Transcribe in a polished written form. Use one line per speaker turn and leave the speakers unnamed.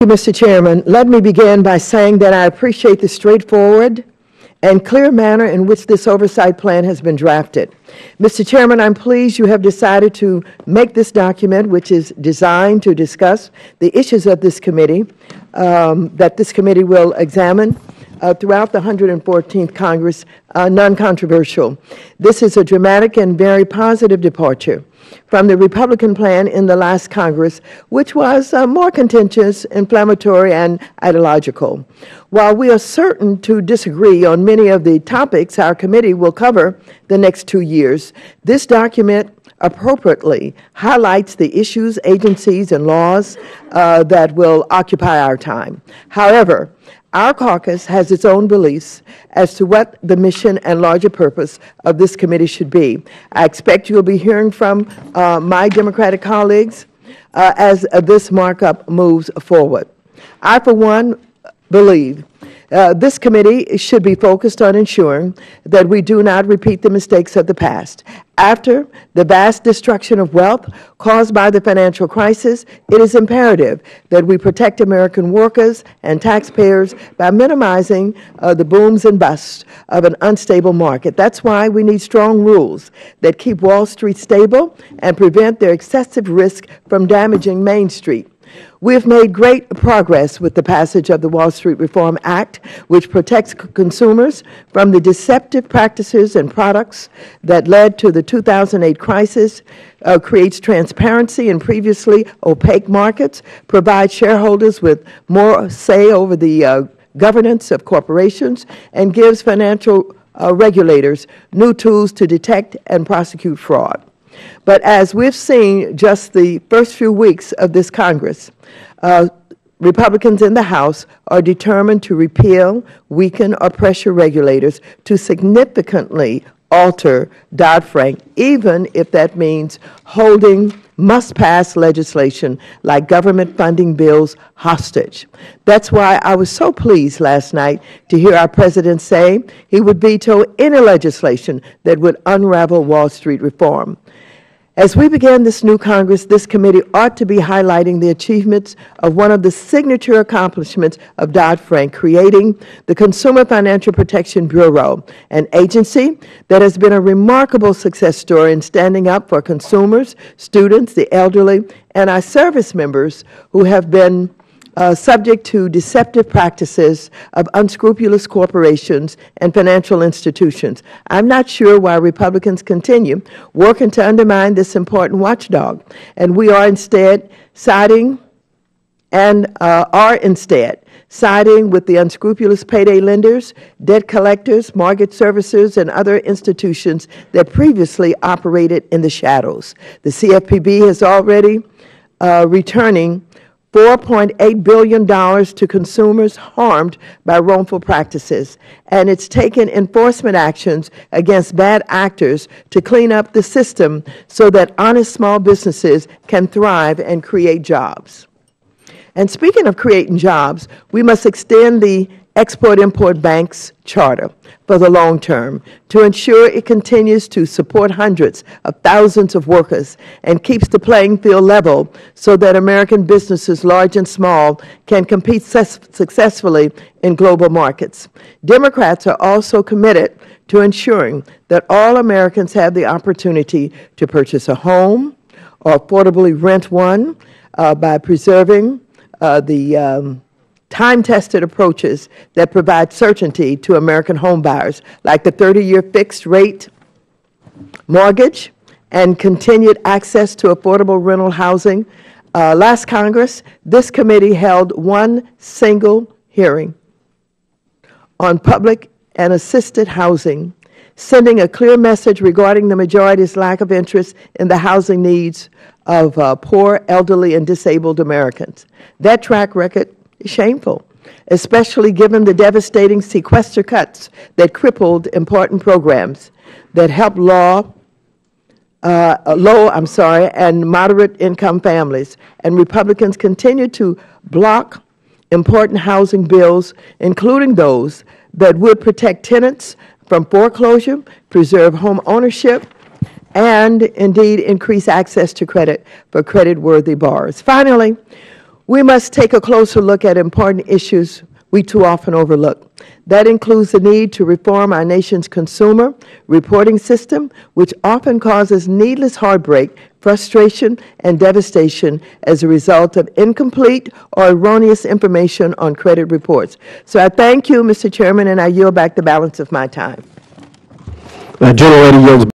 Thank you, Mr. Chairman. Let me begin by saying that I appreciate the straightforward and clear manner in which this oversight plan has been drafted. Mr. Chairman, I'm pleased you have decided to make this document, which is designed to discuss the issues of this committee, that this committee will examine throughout the 114th Congress, non-controversial. This is a dramatic and very positive departure from the Republican plan in the last Congress, which was more contentious, inflammatory, and ideological. While we are certain to disagree on many of the topics our committee will cover the next 2 years, this document appropriately highlights the issues, agencies, and laws that will occupy our time. However, our caucus has its own beliefs as to what the mission and larger purpose of this committee should be. I expect you'll be hearing from my Democratic colleagues as this markup moves forward. I, for one, believe this committee should be focused on ensuring that we do not repeat the mistakes of the past. After the vast destruction of wealth caused by the financial crisis, it is imperative that we protect American workers and taxpayers by minimizing the booms and busts of an unstable market. That's why we need strong rules that keep Wall Street stable and prevent their excessive risk from damaging Main Street. We have made great progress with the passage of the Wall Street Reform Act, which protects consumers from the deceptive practices and products that led to the 2008 crisis, creates transparency in previously opaque markets, provides shareholders with more say over the governance of corporations, and gives financial regulators new tools to detect and prosecute fraud. But as we've seen just the first few weeks of this Congress, Republicans in the House are determined to repeal, weaken, or pressure regulators to significantly alter Dodd-Frank, even if that means holding must-pass legislation like government funding bills hostage. That's why I was so pleased last night to hear our President say he would veto any legislation that would unravel Wall Street reform. As we begin this new Congress, this committee ought to be highlighting the achievements of one of the signature accomplishments of Dodd-Frank, creating the Consumer Financial Protection Bureau, an agency that has been a remarkable success story in standing up for consumers, students, the elderly, and our service members who have been subject to deceptive practices of unscrupulous corporations and financial institutions. I'm not sure why Republicans continue working to undermine this important watchdog, and we are instead siding with the unscrupulous payday lenders, debt collectors, mortgage servicers, and other institutions that previously operated in the shadows. The CFPB is already returning $4.8 billion to consumers harmed by wrongful practices, and it's taken enforcement actions against bad actors to clean up the system so that honest small businesses can thrive and create jobs. And speaking of creating jobs, we must extend the Export-Import Bank's charter for the long term to ensure it continues to support hundreds of thousands of workers and keeps the playing field level so that American businesses, large and small, can compete successfully in global markets. Democrats are also committed to ensuring that all Americans have the opportunity to purchase a home or affordably rent one by preserving the time-tested approaches that provide certainty to American home buyers, like the 30-year fixed-rate mortgage and continued access to affordable rental housing. Last Congress, this committee held one single hearing on public and assisted housing, sending a clear message regarding the majority's lack of interest in the housing needs of poor, elderly, and disabled Americans. That track record is shameful, especially given the devastating sequester cuts that crippled important programs that help low and moderate income families. And Republicans continue to block important housing bills, including those that would protect tenants from foreclosure, preserve home ownership, and indeed increase access to credit for credit-worthy borrowers. Finally, We must take a closer look at important issues we too often overlook. That includes the need to reform our nation's consumer reporting system, which often causes needless heartbreak, frustration, and devastation as a result of incomplete or erroneous information on credit reports. So I thank you, Mr. Chairman, and I yield back the balance of my time.
The gentlelady yields